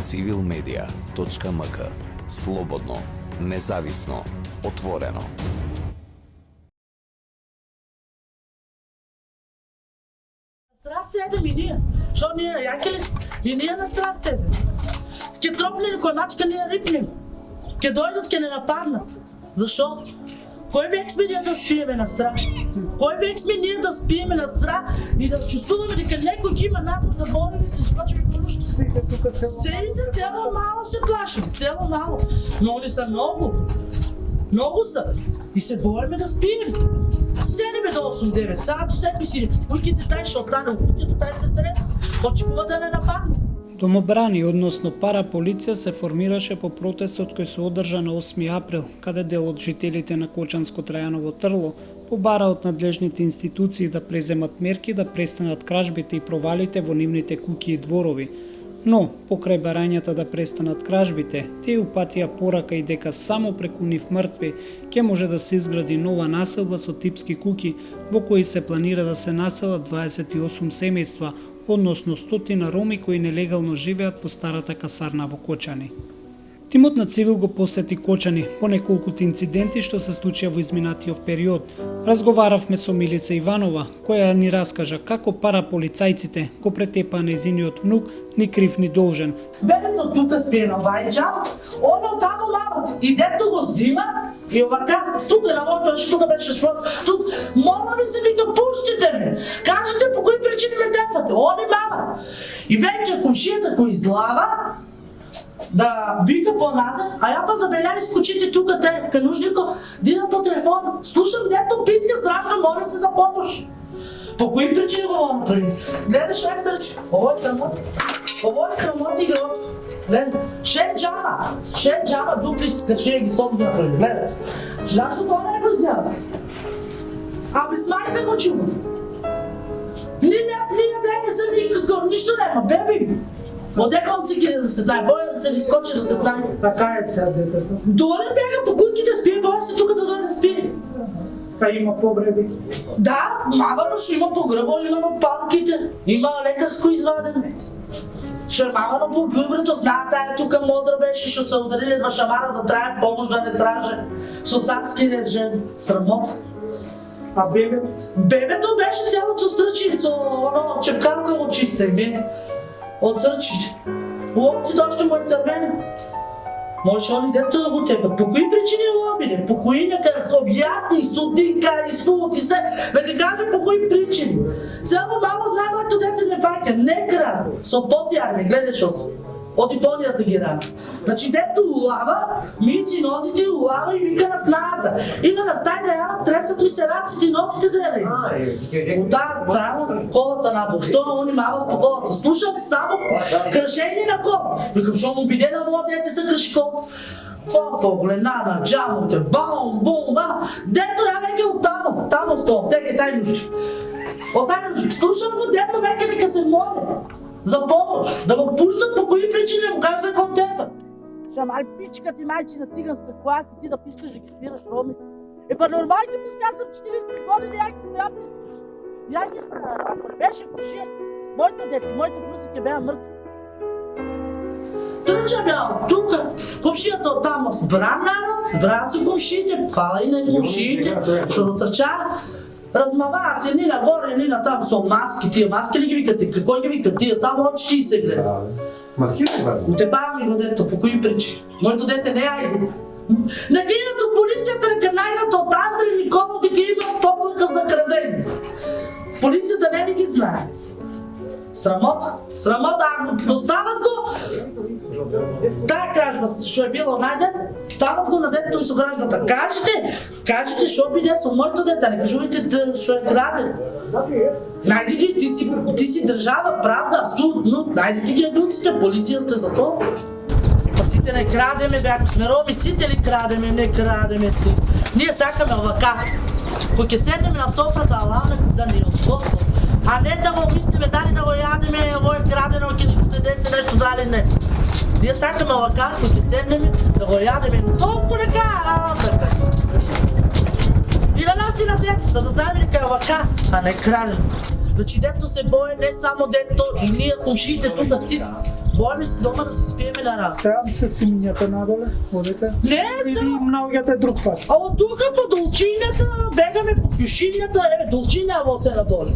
civilmedia.mk. Slobodno, nezavisno, otvoreno. Страх седем и ние. Що ние, яки ли? И ние на страх седем. Ке тропне ли кой мачка ние рипнем. Ке дойдат, ке не нападнат. Защо? Кой век сме ние да спиеме на страх? Кой век сме ние да спиеме на страх и да чувствуваме дека некой ги има надвор да борим и се скочим и порушим? Сейде цело мало се плашим, цело мало. Но ли са много? Много са. И се бориме да спием. 7 до 8-9 сати, всеки си кујките тај ще остане, кујките тај се трес, очекува да не нападне. Домобрани, односно параполиција, се формираше по протестот кој се одржа на 8 април, каде дел од жителите на Кочанско Трајаново Трло побара од надлежните институции да преземат мерки да престанат кражбите и провалите во нивните куќи и дворови. Но, покрај барањата да престанат кражбите, тие упатија порака и дека само преку нив мртви ќе може да се изгради нова населба со типски куќи во кои се планира да се населат 28 семејства, односно 100 роми кои нелегално живеат по старата касарна во Кочани. Тимот на Цивил го посети Кочани по неколкуте инциденти што се случија во изминатиот период. Разговаравме со Милица Иванова, која ни раскажа како параполицајците го претепаа нејзиниот внук ни крив ни должен. Бебето тука спие на вајча, оно таму малот и дето го зима и овака, тука на моето, тука беше спот, тук, мола ви се вика, пуштите ме, кажете по кои причини ме тепате, они мама. И веќе комшијата кој излава, да вика по-назад, а ја па забеляли скочите тука те, канушнико, дина по телефон, слушам дето писка страшно, моля се за помощ. По кои причини го направи? Гледаш естърчи, ово е срамот и гроб. Гледай, 6 джама дупли скачи ги сон ги направи, гледай. Защо това не е го взяла? А без майка го чува. Ние ден не са никакво, нищо няма, беби. Одека он си ги да се знае, боя да се изкочи да се знае. Така е сега детето. Доле бяга по куйките спи, боя се тук да дойде да спи. Има погреби. Да, мавано ще има погребо, има в палките, има лекарско извадено. Ще мавано по гюбрето, знае тая тук модра беше, ще се ударили два шамара да трае помощ да не траже. Со царски рез жен, срамот. А бебето? Бебето беше цялото стръчи со оно чепкалка от чиста име. От сърчите. Лопците още му е цървено. Може они дето да го тепат. По кои причини лобине? По кои нека се обясни, судика и суд и се. Нека каже по кои причини. Цяло мало знае моето дете не фака. Не крада. Со потярме, гледаш оси. От Японията ги рада. Значи дето улава, миси нозите, улава и вика на снаята. Има на стайда яна, тресат ми се раците и нозите за едай. От тази страна, колата надвор. Стоя они мава по колата. Слушам само кръшение на кол. Викам, шо му биде на младите се кръши кол. Фопо, гленана, джамовете, бам, бум, бам. Дето я веке оттамо, тамо стоя, теке тай нужди. От тай нужди. Слушам го, дето веке нека се моля. За помощ, да го пущат по кои причини, му кажа да кон тепа. Шамай пичка ти майчи на циганска класа, ти да пискаш да ги спираш роми. Па нормалните писка, аз съм 40 години, як я пискаш. Я ги спираш, ако не беше кушет, моите дети, моите внуци бяха мъртви. Тръча бял тука, комшията оттам сбран народ, сбран си комшиите, хвала и на комшиите, защото тръча. Размава се ни нагоре, ни натам со маски, тия маски ли ги викате? Какво ги викат тия? Само очи се гледа. Маски ли това? Утепава ми го дето, по кои причини? Моето дете не е айдук. Нагинато полицията река найната от Андре Николов дека има поплака за крадени. Полицията не ли ги знае? Срамот, ако остават го, тая кражба, що е било найден, стават го на детето и со кражбата. Кажете, що биде со моето дете, не кажувайте, що е краден. Найди ги, ти си държава, правда, суд, но найдите ги едуците, полиция сте за то. Па сите не крадеме, бяко сме роми, сите ли крадеме, не крадеме си. Ние сакаме овака, кој ќе седнеме на софрата, алавне да ни от Господ. А не да го мислиме дали да го ядеме, ово е крадено, ќе ни се деси нещо, дали не. Ние сакаме овака, кој ќе седнеме, да го ядеме толку нека, така. И на нас и на децата, да знаеме дека е овака, а не крадено. Значи дето се бое не само дето и ние комшиите тука сите. Боеме се дома да си спиеме на рана. Трябва да се симинята надоле, одете. Не, Или само. наоѓате друг пат. А от тука по долчинята, бегаме по кюшинята, долчина во се надоле.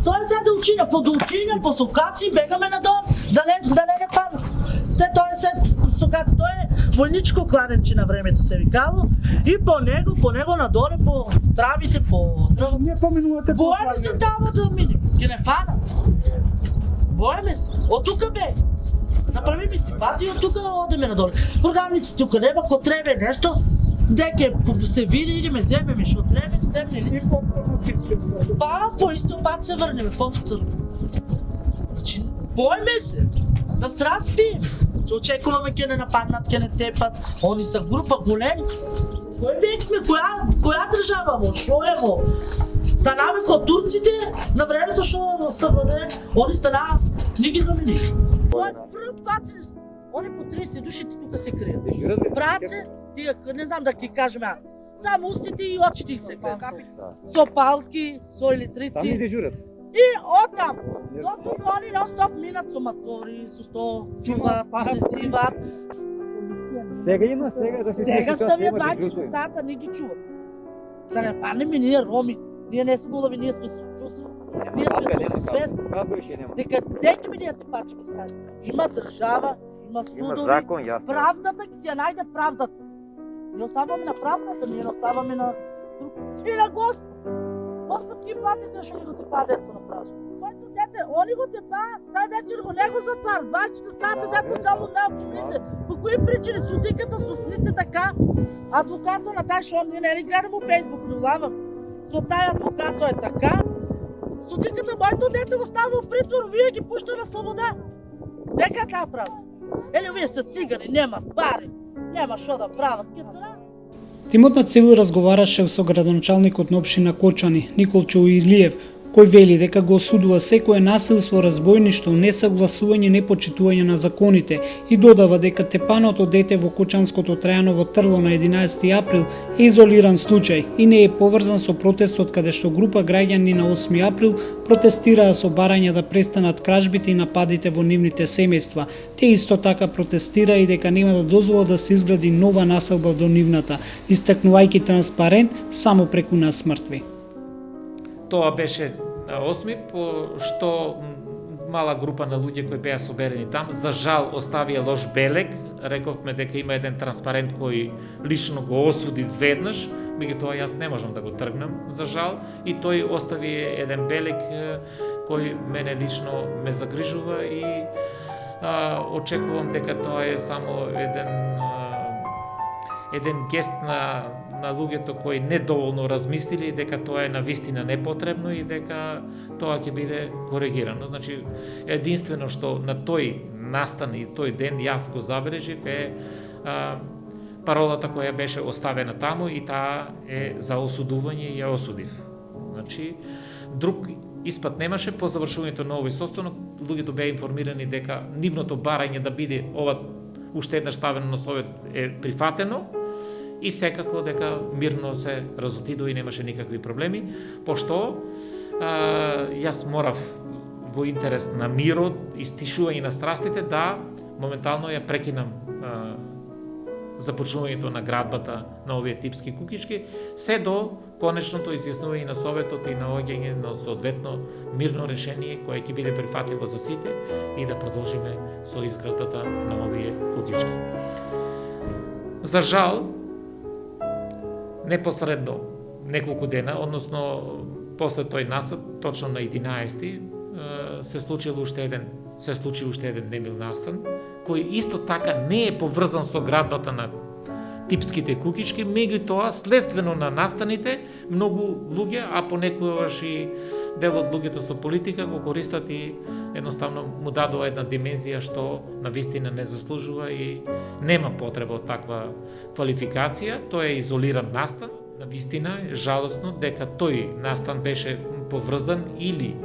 Тоа е сега долчина, по долчина, по сокаци, бегаме надолу, да не фана. Тоа е се сокаци, тоа е војничко кладенче на времето се викало и по него надоле, по травите, по дрво. Не поминувате по Боеме се тамо да мине, ќе не фанат. Боеме се, од тука бе. Направи ми си пати и од тука одеме надоле. Програмници тука нема, ко требе нешто, деке се види или ме земеме, шо требе, стемне или се... Па, по исто пат се врнеме, повторно. Значи, боеме се, да се разпием. Очекуваме ке не нападнат, ке не тепат. Они са група големи. Кој век сме, која држава во, шо е во? Станаме ко турците, на времето шо съвладе, они станаа, ни ги замени. Тоа е прв пат, они по 30 душите тука се крият. Братце, тия, не знам да ги кажем, само устите и очите се крият. Со палки, со електрици. Сами дежурат. И оттам, докато они нон-стоп минат со мотори, со сто, чуват, се сиват. Сега има, сега да се Сега ставият 20 часата, не ги чуват. Сега панеме ние роми, ние не сме улови, ние сме с чувство. Ние сме с успес. Дека неки ми ние те пачки скажа. Има държава, има Има судови, закон, ясно. правдата ќе си ја најде правдата. Не оставаме на правдата, ние не оставаме на друг. И на Господ. Господ ги платите, што ни го тепа дето на правда. Който дете, они го тепа, тай вечер го не го затварят. 24 стата дето цяло не обчинице. По кои причини судиката со сните така? Адвокато на taj шо, ние не ли гледам у Фейсбук, не улавам. Со taj адвокато е така. Судиката, моето дете го става в притвор, вие ги пушта на слобода. Дека таа правда? Или вие сте цигари, немат пари, нема шо да прават. Тимот на Цивил разговараше со градоначалникот на општина Кочани, Николчо Илиев, кој вели дека го осудува секое насилство, разбојништво, несагласување, непочитување на законите и додава дека тепаното дете во Кочанското Трајаново Трло на 11 април е изолиран случај и не е поврзан со протестот каде што група граѓани на 8 април протестираа со барање да престанат кражбите и нападите во нивните семејства. Те исто така протестира и дека нема да дозволат да се изгради нова населба до нивната, истакнувајќи транспарент само преку насмртви. Тоа беше на 8, по што мала група на луѓе кои беа соберени там, за жал оставија лош белег, рековме дека има еден транспарент кој лично го осуди веднаш, меѓутоа јас не можам да го тргнам, за жал, и тој остави еден белег кој мене лично ме загрижува и очекувам дека тоа е само еден гест на луѓето кои недоволно размислили дека тоа е навистина непотребно и дека тоа ќе биде коригирано. Значи, единствено што на тој настан и тој ден јас го забележив е паролата која беше оставена таму и таа е за осудување и ја осудив. Значи, друг испат немаше по завршувањето на овој состанок, луѓето беа информирани дека нивното барање да биде ова уште еднаш ставено на совет е прифатено и секако дека мирно се разотидува и немаше никакви проблеми, пошто јас морав во интерес на мирот и стишување на страстите да моментално ја прекинам започнувањето на градбата на овие типски кукички, се до конечното изјаснување на советот и наоѓање на соодветно мирно решение кое ќе биде прифатливо за сите и да продолжиме со изградбата на овие кукички. За жал, непосредно неколку дена, односно после тој насад, точно на 11 се случи уште еден немил настан, кој исто така не е поврзан со градбата на типските кукички, меѓутоа следствено на настаните многу луѓе, а понекогаш и дел од луѓето со политика го користат и едноставно му дадува една димензија што навистина не заслужува и нема потреба од таква квалификација. Тој е изолиран настан. Навистина е жалосно дека тој настан беше поврзан или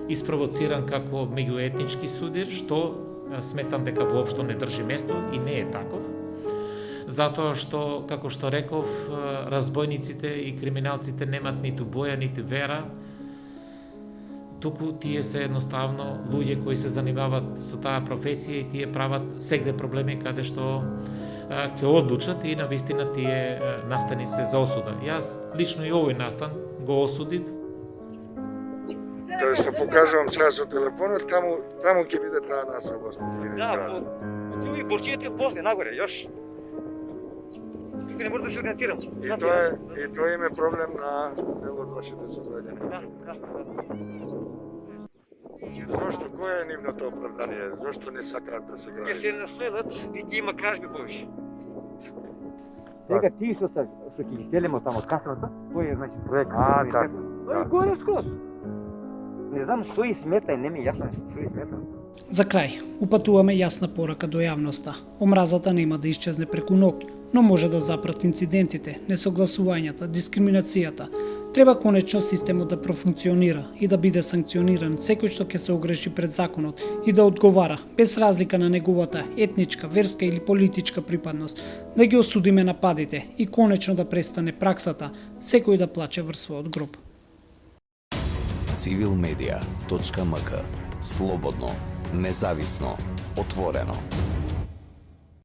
испровоциран како меѓуетнички судир, што сметам дека воопшто не држи место и не е таков. Затоа што, како што реков, разбойниците и криминалците немат ниту боја, ниту вера, туку тие се едноставно луѓе кои се занимаваат со таа професија и тие прават сегде проблеми каде што ќе одлучат и навистина тие настани се за осуда. Јас лично и овој настан го осудив. Тоа што покажувам сега со телефонот, таму ќе биде таа насаба. Да, ти ми борчијете после нагоре, још. Тука не може да се ориентирам. И тоа им е проблем на дел од вашите сограѓани. Да. Зошто? Кој е нивното оправдание? Зошто не сакаат да се Ќе гради? се наследат и ќе има кражби повише. Сега ти што ќе ги селиме таму од касата, тој е значи проект. Така. Тој горе скроз. Не знам што и смета, не ми е јасно што и смета. За крај, упатуваме јасна порака до јавноста. Омразата нема да исчезне преку ноќ, но може да запрати инцидентите, несогласувањата, дискриминацијата. Треба конечно системот да профункционира и да биде санкциониран секој што ќе се огреши пред законот и да одговара, без разлика на неговата етничка, верска или политичка припадност, да ги осудиме нападите и конечно да престане праксата секој да плаче врз својот гроб. civilmedia.mk Слободно, независно, отворено.